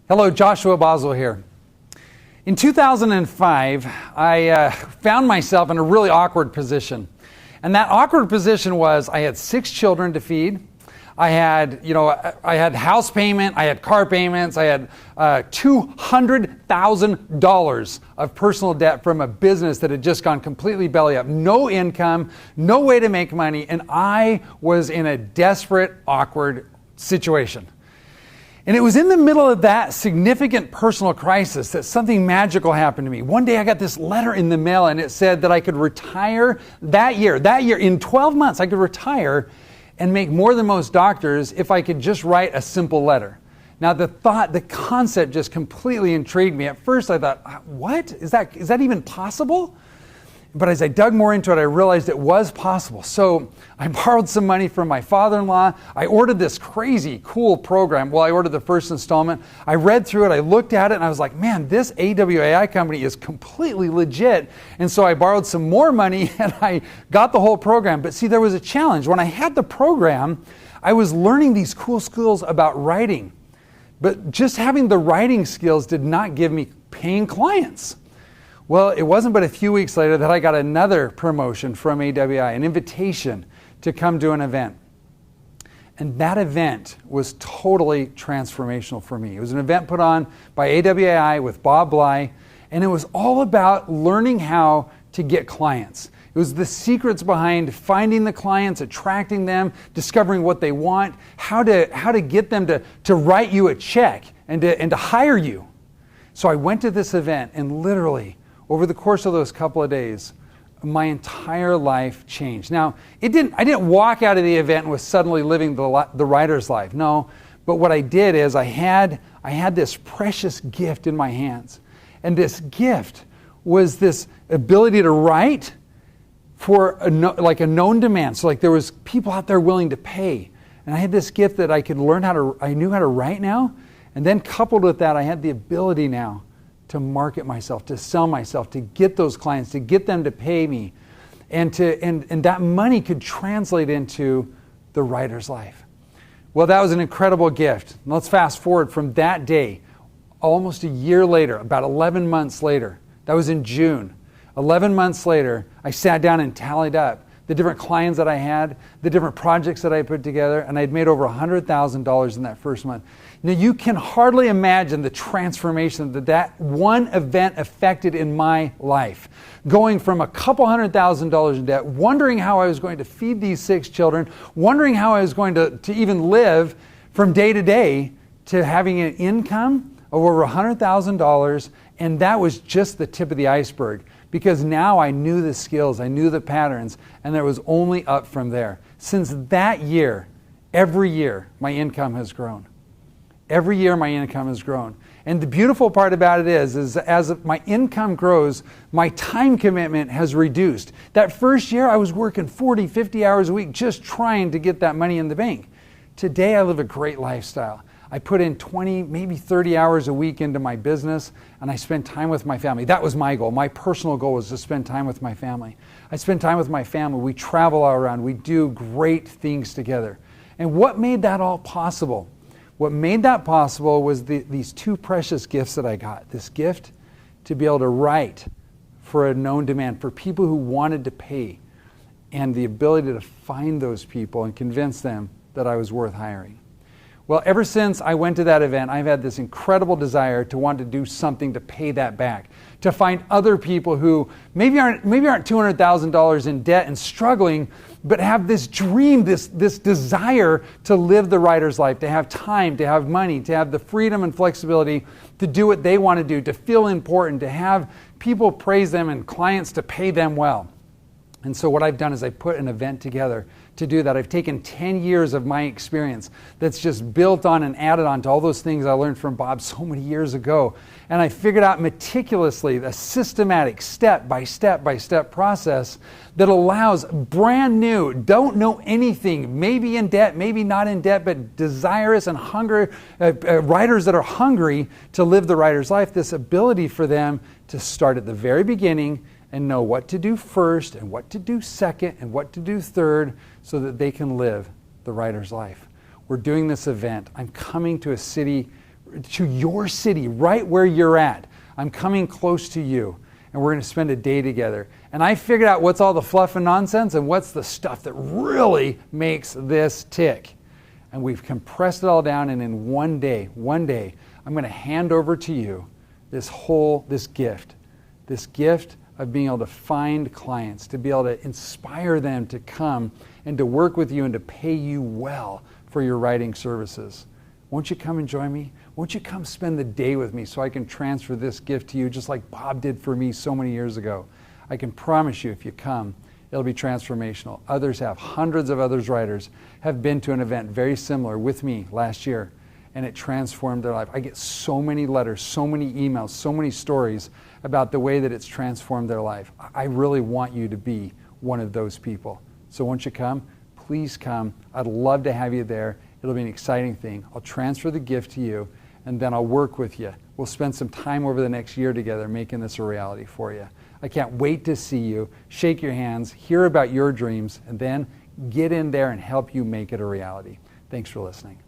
Hello, Joshua Boswell here. In 2005, I found myself in a really awkward position. And that awkward position was I had 6 children to feed. I had house payment, I had car payments, I had $200,000 of personal debt from a business that had just gone completely belly up. No income, no way to make money, and I was in a desperate, awkward situation. And it was in the middle of that significant personal crisis that something magical happened to me. One day I got this letter in the mail and it said that I could retire that year, in 12 months I could retire and make more than most doctors if I could just write a simple letter. Now the concept just completely intrigued me. At first I thought, what? Is that even possible? But as I dug more into it, I realized it was possible. So I borrowed some money from my father-in-law. I ordered this crazy cool program. Well, I ordered the first installment. I read through it, I looked at it, and I was like, man, this AWAI company is completely legit. And so I borrowed some more money and I got the whole program. But see, there was a challenge. When I had the program, I was learning these cool skills about writing. But just having the writing skills did not give me paying clients. Well, it wasn't but a few weeks later that I got another promotion from AWI, an invitation to come to an event. And that event was totally transformational for me. It was an event put on by AWI with Bob Bly, and it was all about learning how to get clients. It was the secrets behind finding the clients, attracting them, discovering what they want, how to get them to write you a check and to hire you. So I went to this event and literally, over the course of those couple of days, my entire life changed. Now, I didn't walk out of the event and was suddenly living the writer's life. No, but what I did is I had this precious gift in my hands. And this gift was this ability to write for a known demand. So like there was people out there willing to pay. And I had this gift that I knew how to write now. And then coupled with that, I had the ability now to market myself, to sell myself, to get those clients, to get them to pay me. And that money could translate into the writer's life. Well, that was an incredible gift. Let's fast forward from that day, almost a year later, about 11 months later. That was in June. 11 months later, I sat down and tallied up the different clients that I had, the different projects that I put together, and I'd made over $100,000 in that first month. Now, you can hardly imagine the transformation that one event affected in my life. Going from a couple $100,000 in debt, wondering how I was going to feed these 6 children, wondering how I was going to even live from day to day, to having an income of over $100,000, and that was just the tip of the iceberg. Because now I knew the skills, I knew the patterns, and there was only up from there. Since that year, every year, my income has grown. Every year my income has grown. And the beautiful part about it is as my income grows, my time commitment has reduced. That first year I was working 40, 50 hours a week just trying to get that money in the bank. Today I live a great lifestyle. I put in 20, maybe 30 hours a week into my business, and I spend time with my family. That was my goal. My personal goal was to spend time with my family. I spend time with my family. We travel all around. We do great things together. And what made that all possible? What made that possible was these 2 precious gifts that I got. This gift to be able to write for a known demand, for people who wanted to pay, and the ability to find those people and convince them that I was worth hiring. Well, ever since I went to that event, I've had this incredible desire to want to do something to pay that back, to find other people who maybe aren't $200,000 in debt and struggling, but have this dream, this desire to live the writer's life, to have time, to have money, to have the freedom and flexibility to do what they want to do, to feel important, to have people praise them and clients to pay them well. And so what I've done is I put an event together to do that. I've taken 10 years of my experience that's just built on and added on to all those things I learned from Bob so many years ago. And I figured out meticulously a systematic step-by-step process that allows brand new, don't know anything, maybe in debt, maybe not in debt, but desirous and hungry, writers that are hungry to live the writer's life, this ability for them to start at the very beginning and know what to do first and what to do second and what to do third so that they can live the writer's life. We're doing this event. I'm coming to a city to your city, right where you're at. I'm coming close to you, and we're going to spend a day together. And I figured out what's all the fluff and nonsense and what's the stuff that really makes this tick. And we've compressed it all down, and in one day, I'm going to hand over to you this gift of being able to find clients, to be able to inspire them to come and to work with you and to pay you well for your writing services. Won't you come and join me? Won't you come spend the day with me so I can transfer this gift to you just like Bob did for me so many years ago? I can promise you if you come, it'll be transformational. Others have. Hundreds of other writers have been to an event very similar with me last year, and it transformed their life. I get so many letters, so many emails, so many stories about the way that it's transformed their life. I really want you to be one of those people. So won't you come? Please come. I'd love to have you there. It'll be an exciting thing. I'll transfer the gift to you, and then I'll work with you. We'll spend some time over the next year together making this a reality for you. I can't wait to see you, shake your hands, hear about your dreams, and then get in there and help you make it a reality. Thanks for listening.